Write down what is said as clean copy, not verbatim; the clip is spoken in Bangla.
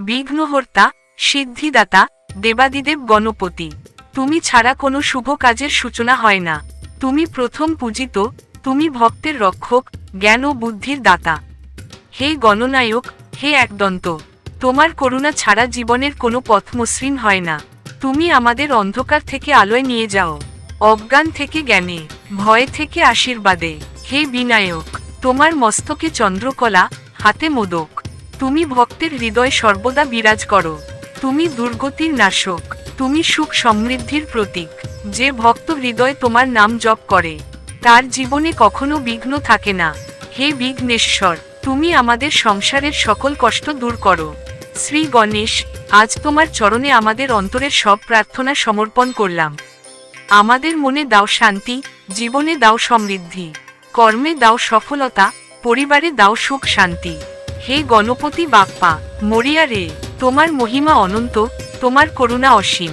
বিঘ্নহর্তা, সিদ্ধিদাতা, দেবাদিদেব গণপতি। তুমি ছাড়া কোনো শুভ কাজের সূচনা হয় না। তুমি প্রথম পূজিত, তুমি ভক্তের রক্ষক, জ্ঞান ও বুদ্ধির দাতা। হে গণনায়ক, হে একদন্ত, তোমার করুণা ছাড়া জীবনের কোনো পথ মসৃণ হয় না। তুমি আমাদের অন্ধকার থেকে আলোয় নিয়ে যাও, অজ্ঞান থেকে জ্ঞানে, ভয় থেকে আশীর্বাদে। হে বিনায়ক, তোমার মস্তকে চন্দ্রকলা, হাতে মোদক। তুমি ভক্তের হৃদয় সর্বদা বিরাজ করো। তুমি দুর্গতির নাশক, তুমি সুখ সমৃদ্ধির প্রতীক। যে ভক্ত হৃদয় তোমার নাম জপ করে, তার জীবনে কখনো বিঘ্ন থাকে না। হে বিঘ্নেশ্বর, তুমি আমাদের সংসারের সকল কষ্ট দূর করো। শ্রী গণেশ, আজ তোমার চরণে আমাদের অন্তরের সব প্রার্থনা সমর্পণ করলাম। আমাদের মনে দাও শান্তি, জীবনে দাও সমৃদ্ধি, কর্মে দাও সফলতা, পরিবারে দাও সুখ শান্তি। হে গণপতি বাপ্পা, মরিয়া রে, তোমার মহিমা অনন্ত, তোমার করুণা অসীম।